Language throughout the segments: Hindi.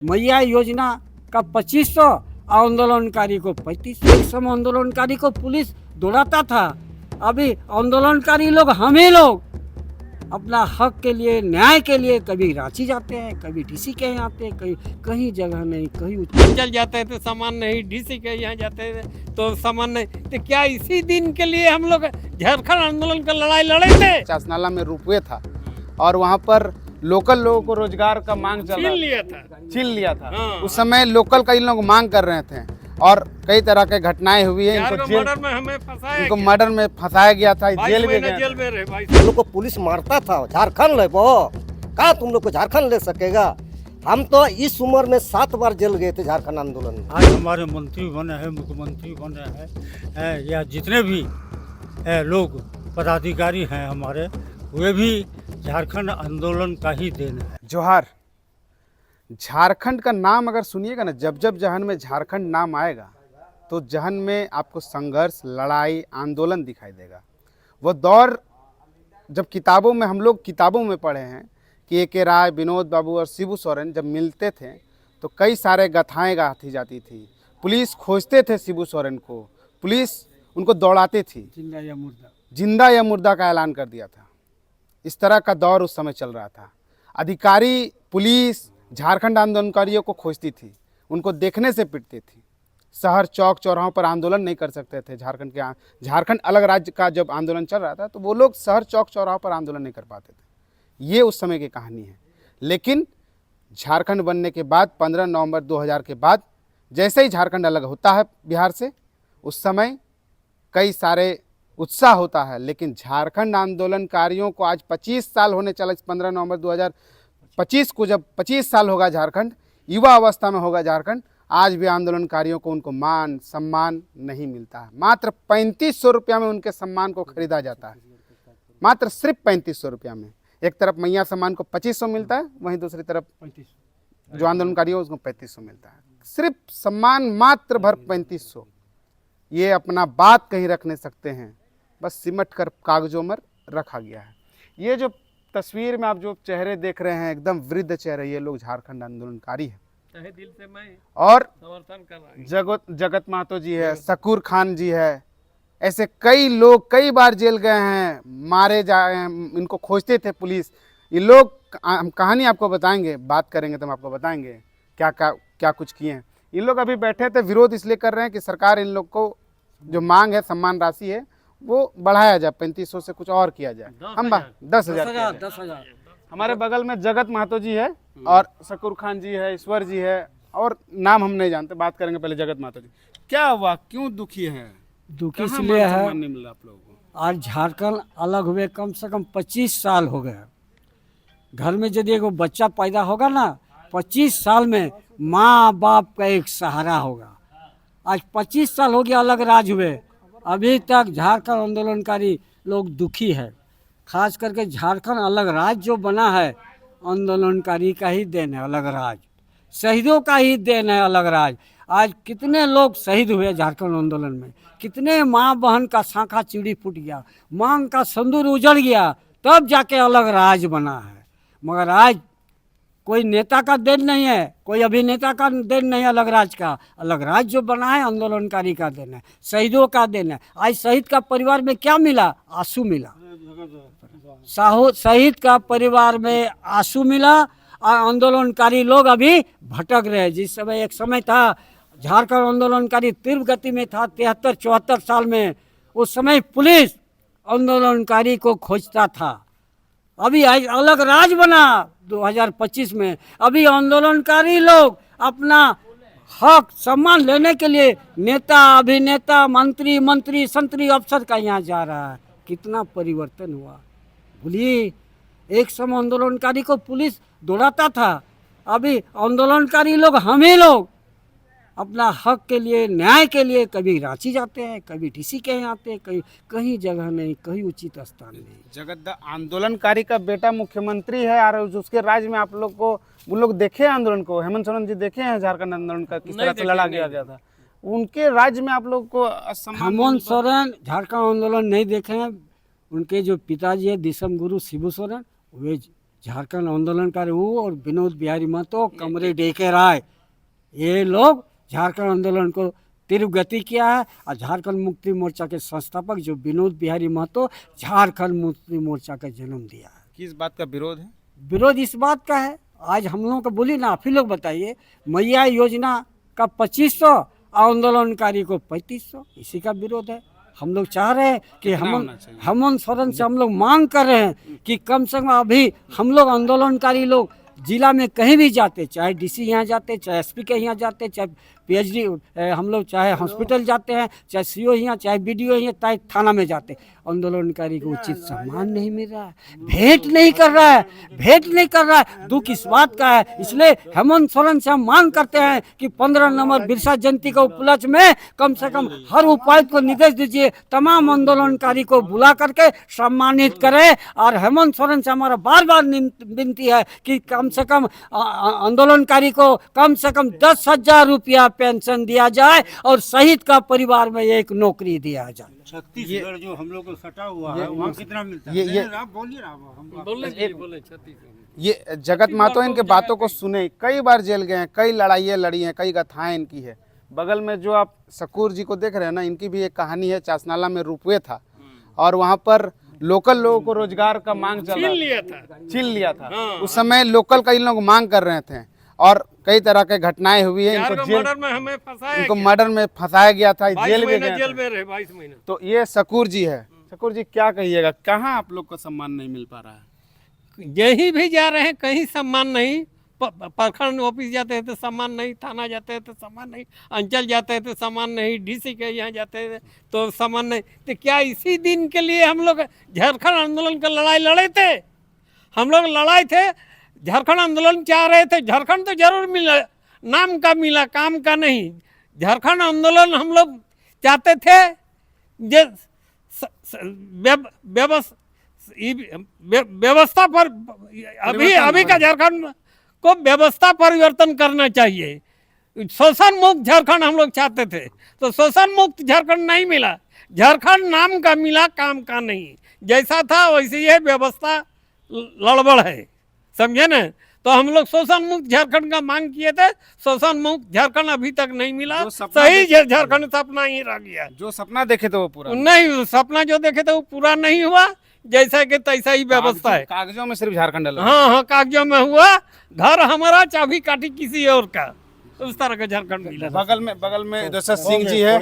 मैया योजना का 2500, आंदोलनकारी को 3500। एक समय आंदोलनकारी को पुलिस दौड़ाता था, अभी आंदोलनकारी लोग हम ही लोग अपना हक के लिए, न्याय के लिए कभी रांची जाते हैं, कभी डीसी के यहाँ आते हैं, कहीं कहीं जगह नहीं, कहीं चल जाते हैं तो सामान नहीं, डीसी के यहाँ जाते हैं तो सामान नहीं। तो क्या इसी दिन के लिए हम लोग झारखंड आंदोलन का लड़ाई लड़े थे? चासनाला में रोपवे था और वहाँ पर लोकल लोगों को रोजगार का मांग छीन लिया था। हाँ। उस समय लोकल कई लोग मांग कर रहे थे और कई तरह के घटनाएं हुई है। मर्डर में हमें फंसाया, इनको मर्डर में फंसाया गया था, जेल में रहे। तुम लोग को पुलिस मारता था, झारखंड ले वो कहा तुम लोग को झारखंड ले सकेगा। हम तो इस उम्र में 7 बार जेल गए थे झारखंड आंदोलन में। आज हमारे मंत्री बने हैं, मुख्यमंत्री बने हैं, या जितने भी लोग पदाधिकारी हैं हमारे, वे भी झारखंड आंदोलन का ही देन है। जोहार। झारखंड का नाम अगर सुनिएगा ना, जब जब जहन में झारखंड नाम आएगा तो जहन में आपको संघर्ष, लड़ाई, आंदोलन दिखाई देगा। वो दौर जब किताबों में हम लोग किताबों में पढ़े हैं कि ए.के. राय, विनोद बाबू और शिबू सोरेन जब मिलते थे तो कई सारे गाथाएं गाथी जाती थी। पुलिस खोजते थे शिबू सोरेन को, पुलिस उनको दौड़ाती थी, जिंदा या मुर्दा का ऐलान कर दिया था। इस तरह का दौर उस समय चल रहा था। अधिकारी, पुलिस झारखंड आंदोलनकारियों को खोजती थी, उनको देखने से पिटती थी। शहर, चौक, चौराहों पर आंदोलन नहीं कर सकते थे। झारखंड अलग राज्य का जब आंदोलन चल रहा था तो वो लोग शहर, चौक, चौराहों पर आंदोलन नहीं कर पाते थे। ये उस समय की कहानी है। लेकिन झारखंड बनने के बाद 15 नवंबर 2000 के बाद जैसे ही झारखंड अलग होता है बिहार से, उस समय कई सारे उत्साह होता है। लेकिन झारखंड आंदोलनकारियों को आज 25 साल होने चला। 15 नवंबर 2025 को जब 25 साल होगा, झारखंड युवा अवस्था में होगा झारखंड, आज भी आंदोलनकारियों को उनको मान सम्मान नहीं मिलता है। मात्र 3500 रुपया में उनके सम्मान को खरीदा जाता है, मात्र सिर्फ 3500 रुपया में। एक तरफ मैया सम्मान को 2500 मिलता है, वहीं दूसरी तरफ जो आंदोलनकारी हो उसको 3500 मिलता है। सिर्फ सम्मान मात्र भर 3500। ये अपना बात कहीं रख नहीं सकते हैं, बस सिमट कर कागजों में रखा गया है। ये जो तस्वीर में आप जो चेहरे देख रहे हैं, एकदम वृद्ध चेहरे, ये लोग झारखंड आंदोलनकारी हैं। दिल से मैं और समर्थन कर रहा हूं। जगत महतो जी है, शकूर खान जी है, ऐसे कई लोग कई बार जेल गए हैं, मारे जाए हैं, इनको खोजते थे पुलिस। ये लोग, हम कहानी आपको बताएंगे, बात करेंगे तो हम आपको बताएंगे क्या कुछ किए हैं। ये लोग अभी बैठे थे, विरोध इसलिए कर रहे हैं कि सरकार इन लोग को जो मांग है, सम्मान राशि है, वो बढ़ाया जाए, 3500 से कुछ और किया जाए। हम 10,000। हमारे बगल में जगत महतो जी है और शकूर खान जी है, ईश्वर जी है, और नाम हम नहीं जानते। बात करेंगे पहले जगत महतो जी। क्या हुआ, क्यों दुखी है? दुखी इसलिए है, नहीं मिला आप लोगों को? आज झारखंड अलग हुए कम से कम 25 साल हो गए। घर में यदि एगो बच्चा पैदा होगा ना, 25 साल में माँ बाप का एक सहारा होगा। आज 25 साल हो गया अलग राज हुए, अभी तक झारखंड आंदोलनकारी लोग दुखी है। खास करके झारखंड अलग राज्य जो बना है, आंदोलनकारी का ही देन है अलग राज्य, शहीदों का ही देन है अलग राज्य। आज कितने लोग शहीद हुए झारखंड आंदोलन में, कितने माँ बहन का शाखा चूड़ी फूट गया, मांग का संदूर उजड़ गया, तब जाके अलग राज्य बना है। मगर आज कोई नेता का देन नहीं है, कोई अभिनेता का देन नहीं है, अलग राज्य का। अलग राज्य जो बना है आंदोलनकारी का देन है, शहीदों का देन है। आज शहीद का परिवार में क्या मिला? आंसू मिला। शहीद का परिवार में आंसू मिला। आंदोलनकारी लोग अभी भटक रहे हैं। जिस समय एक समय था झारखंड आंदोलनकारी तीव्र गति में था, 73-74 साल में, उस समय पुलिस आंदोलनकारी को खोजता था। अभी अलग राज बना 2025 में, अभी आंदोलनकारी लोग अपना हक सम्मान लेने के लिए नेता, अभिनेता, मंत्री संतरी अफसर का यहाँ जा रहा है। कितना परिवर्तन हुआ, बोलिए। एक समय आंदोलनकारी को पुलिस दौड़ाता था, अभी आंदोलनकारी लोग हम ही लोग अपना हक के लिए, न्याय के लिए कभी रांची जाते हैं, कभी डीसी के यहाँ आते हैं, कहीं जगह नहीं, कहीं उचित स्थान नहीं। जगत आंदोलनकारी का बेटा मुख्यमंत्री है और उसके राज्य में आप लोग को, उन लोग देखे आंदोलन को, हेमंत सोरेन जी देखे हैं झारखंड आंदोलन का किस तरह से लड़ा गया था? उनके राज्य में आप लोग को हेमंत सोरेन झारखंड आंदोलन नहीं देखे हैं। उनके जो पिताजी है दिसम गुरु शिबू सोरेन, वे झारखंड आंदोलनकारी वो और विनोद बिहारी महतो, कमरे डेके राय, ये लोग झारखंड आंदोलन को तीव्र गति किया है। और झारखंड मुक्ति मोर्चा के संस्थापक जो विनोद बिहारी महतो, झारखंड मुक्ति मोर्चा का जन्म दिया है। किस बात का विरोध है? विरोध इस बात का है, आज हम लोगों को बोली ना, आप ही लोग बताइए, मैया योजना का 2500, आंदोलनकारी को 3500, इसी का विरोध है। हम लोग चाह रहे हैं कि हेमंत सोरेन से हम लोग मांग कर रहे हैं कि कम से कम अभी हम लोग आंदोलनकारी लोग जिला में कहीं भी जाते, चाहे डीसी यहाँ जाते, चाहे एसपी के यहाँ जाते, चाहे पीएचडी हम लोग चाहे हॉस्पिटल जाते हैं, चाहे सीओ यहाँ, चाहे बीडीओ यहाँ, चाहे थाना में जाते, आंदोलनकारी को उचित सम्मान नहीं मिल रहा है, भेंट नहीं कर रहा है, भेंट नहीं कर रहा है। दुख इस बात का है। इसलिए हेमंत सोरेन से हम मांग करते हैं कि 15 नवंबर बिरसा जयंती के उपलक्ष्य में कम से कम हर उपायुक्त को निर्देश दीजिए, तमाम आंदोलनकारी को बुला करके सम्मानित करें। और हेमंत सोरेन से हमारा बार बार विनती है कि कम से कम आंदोलनकारी को कम से कम 10,000 रुपया पेंशन दिया जाए और शहीद का परिवार में एक नौकरी दिया जाए। छत्तीसगढ़ जो हम लोग को सटा हुआ है वहाँ कितना मिलता है? ये आप बोलिए ना, हम बोले छत्तीस। ये जगत महतो इनके बातों को सुने, कई बार जेल गए हैं, कई लड़ाइयाँ लड़ी हैं, कई गाथाएं इनकी है। बगल में जो आप सकूर जी को देख रहे हैं ना, इनकी भी एक कहानी है। चासनाला में रुपये था और वहाँ पर लोकल लोगों को रोजगार का मांग चल रहा छीन लिया था। उस समय लोकल कई लोग मांग कर रहे थे और कई तरह के घटनाएं हुई है। इनको जेल मर्डर में हमें फंसाया, इनको मर्डर में फंसाया गया था, जेल में गए जेल थे। में रहे 22 महीने। तो ये सकूर जी है। सकूर जी क्या कहिएगा, कहाँ आप लोग को सम्मान नहीं मिल पा रहा है? यहीं भी जा रहे हैं, कहीं सम्मान नहीं। प्रखंड ऑफिस जाते हैं तो सम्मान नहीं, थाना जाते हैं तो सम्मान नहीं, अंचल जाते हैं तो सम्मान नहीं, डीसी के यहाँ जाते हैं तो सम्मान नहीं। तो क्या इसी दिन के लिए हम लोग झारखंड आंदोलन का लड़ाई लड़े थे? हम लोग लड़ाई थे, झारखंड आंदोलन चाह रहे थे। झारखंड तो जरूर मिला, नाम का मिला, काम का नहीं। झारखंड आंदोलन हम लोग चाहते थे जे व्यवस्था पर, अभी का झारखंड को व्यवस्था परिवर्तन करना चाहिए। शोषण मुक्त झारखंड हम लोग चाहते थे, तो शोषण मुक्त झारखंड नहीं मिला। झारखंड नाम का मिला, काम का नहीं। जैसा था वैसे ये व्यवस्था लड़बड़ है, समझे न? तो हम लोग शोषण मुक्त झारखंड का मांग किए थे। शोषण मुक्त झारखंड अभी तक नहीं मिला। सही झारखंड सपना ही रह गया। जो सपना देखे थे वो पूरा नहीं, सपना जो देखे थे वो पूरा नहीं हुआ। जैसा कि तैसा ही व्यवस्था है। कागजों में सिर्फ झारखंड अलग। हाँ, कागजों में हुआ। घर हमारा, चाबी काटी किसी और का, उस तरह का झारखंड मिला। बगल में इधर सिंह जी है।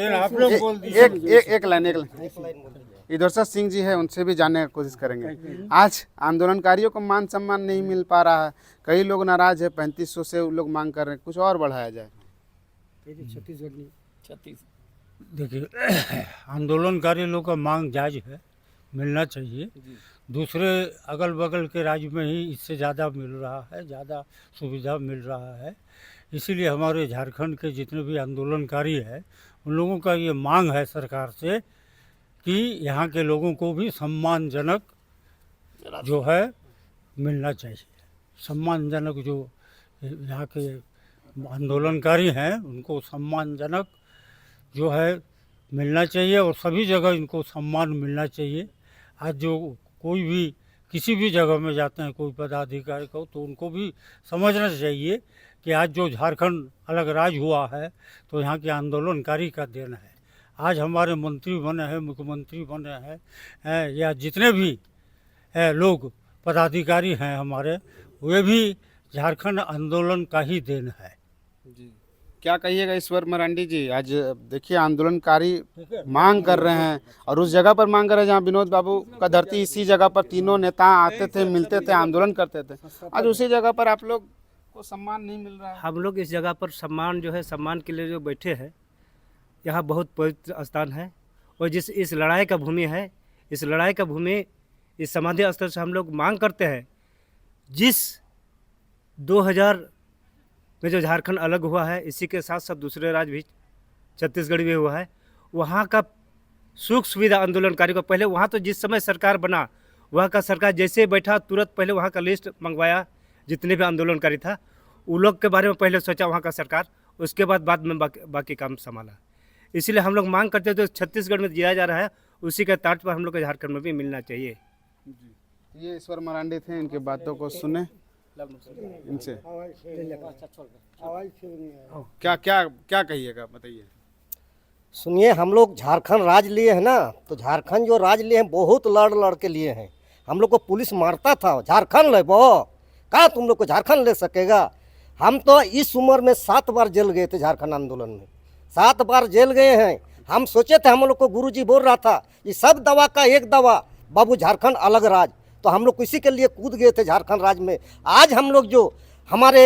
एक लाइन इधर सिंह जी है, उनसे भी जानने की कोशिश करेंगे। आज आंदोलनकारियों को मान सम्मान नहीं मिल पा रहा है, कई लोग नाराज है, 3500 से लोग मांग कर रहे हैं, कुछ और बढ़ाया जाए। छत्तीस देखिए, आंदोलनकारी लोग का मांग जायज है, मिलना चाहिए। दूसरे अगल बगल के राज्य में ही इससे ज़्यादा मिल रहा है, ज़्यादा सुविधा मिल रहा है। इसीलिए हमारे झारखंड के जितने भी आंदोलनकारी हैं उन लोगों का ये मांग है सरकार से कि यहाँ के लोगों को भी सम्मानजनक जो है मिलना चाहिए। सम्मानजनक जो यहाँ के आंदोलनकारी हैं उनको सम्मानजनक जो है मिलना चाहिए और सभी जगह इनको सम्मान मिलना चाहिए। आज जो कोई भी किसी भी जगह में जाते हैं कोई पदाधिकारी को, तो उनको भी समझना चाहिए कि आज जो झारखंड अलग राज्य हुआ है तो यहाँ के आंदोलनकारी का देन है। आज हमारे मंत्री बने हैं, मुख्यमंत्री बने हैं या जितने भी लोग पदाधिकारी हैं हमारे, वे भी झारखंड आंदोलन का ही देन है। जी, क्या कहिएगा ईश्वर मरांडी जी? आज देखिए आंदोलनकारी मांग कर रहे हैं और उस जगह पर मांग कर रहे हैं जहाँ विनोद बाबू का धरती, इसी जगह पर तीनों नेता आते थे, मिलते थे, आंदोलन करते थे। आज उसी जगह पर आप लोग को सम्मान नहीं मिल रहा है। हम लोग इस जगह पर सम्मान जो है, सम्मान के लिए जो बैठे हैं, यहाँ बहुत पवित्र स्थान है और जिस इस लड़ाई का भूमि है, इस लड़ाई का भूमि, इस समाधि स्थल से हम लोग मांग करते हैं, जिस 2000 में जो झारखंड अलग हुआ है, इसी के साथ साथ दूसरे राज्य भी, छत्तीसगढ़ भी हुआ है, वहाँ का सुख सुविधा आंदोलनकारी को पहले, वहाँ तो जिस समय सरकार बना, वहाँ का सरकार जैसे बैठा तुरंत पहले वहाँ का लिस्ट मंगवाया, जितने भी आंदोलनकारी था उन लोग के बारे में पहले सोचा वहाँ का सरकार, उसके बाद में बाकी काम संभाला। इसीलिए हम लोग मांग करते हैं जो छत्तीसगढ़ में दिया जा रहा है उसी के तर्ज पर हम लोग को झारखंड में भी मिलना चाहिए। ये ईश्वर मरांडी थे, इनकी बातों को सुने इनसे। क्या क्या क्या कहिएगा, बताइए। सुनिए, हम लोग झारखंड राज लिए हैं ना, तो झारखंड जो राज लिए हैं बहुत लड़ लड़ के लिए हैं। हम लोग को पुलिस मारता था, झारखंड ले बो, कहाँ तुम लोग को झारखंड ले सकेगा। हम तो इस उम्र में 7 बार जेल गए थे झारखंड आंदोलन में, 7 बार जेल गए हैं। हम सोचे थे, हम लोग को गुरुजी बोल रहा था ये सब दवा का एक दवा, बाबू झारखंड अलग राज, तो हम लोग इसी के लिए कूद गए थे झारखंड राज में। आज हम लोग जो हमारे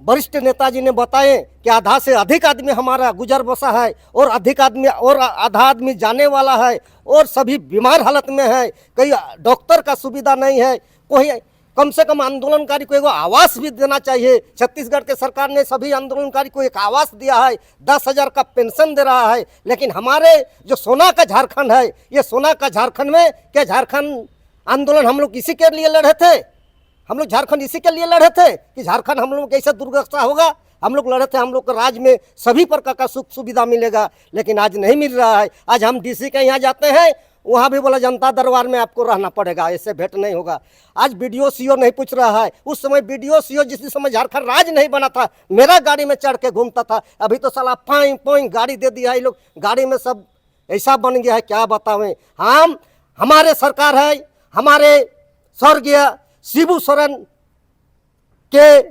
वरिष्ठ नेताजी ने बताए कि आधा से अधिक आदमी हमारा गुजर बसा है और अधिक आदमी और आधा आदमी जाने वाला है और सभी बीमार हालत में है, कहीं डॉक्टर का सुविधा नहीं है, कोई कम से कम आंदोलनकारी को एक आवास भी देना चाहिए। छत्तीसगढ़ के सरकार ने सभी आंदोलनकारी को एक आवास दिया है, 10,000 का पेंशन दे रहा है, लेकिन हमारे जो सोना का झारखंड है, ये सोना का झारखंड में क्या झारखंड आंदोलन हम लोग इसी के लिए लड़े थे, हम लोग झारखंड इसी के लिए लड़े थे कि झारखंड हम लोग कैसे दुर्दशा होगा। हम लोग लड़े थे, हम लोग को राज्य में सभी प्रकार का सुख सुविधा मिलेगा, लेकिन आज नहीं मिल रहा है। आज हम डीसी के यहाँ जाते हैं, वहाँ भी बोला जनता दरबार में आपको रहना पड़ेगा, ऐसे भेंट नहीं होगा। आज बीडीओ सीओ नहीं पूछ रहा है, उस समय बीडीओ सीओ जिस समय झारखंड राज नहीं बना था, मेरा गाड़ी में चढ़ के घूमता था। अभी तो साला पाई पाई गाड़ी दे दिया है, ये लोग गाड़ी में सब ऐसा बन गया है, क्या बतावें। हम हमारे सरकार है, हमारे स्वर्गीय शिबू सोरेन के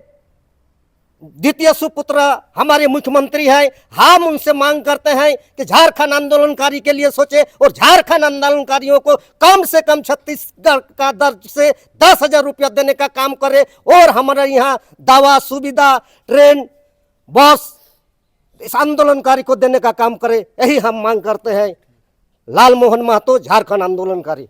द्वितीय सुपुत्र हमारे मुख्यमंत्री है। हम उनसे मांग करते हैं कि झारखंड आंदोलनकारी के लिए सोचे और झारखंड आंदोलनकारियों को कम से कम छत्तीसगढ़ का दर्ज से 10,000 रुपया देने का काम करे और हमारे यहाँ दवा सुविधा, ट्रेन, बस इस आंदोलनकारी को देने का काम करे। यही हम मांग करते हैं। लाल मोहन महतो, झारखंड आंदोलनकारी।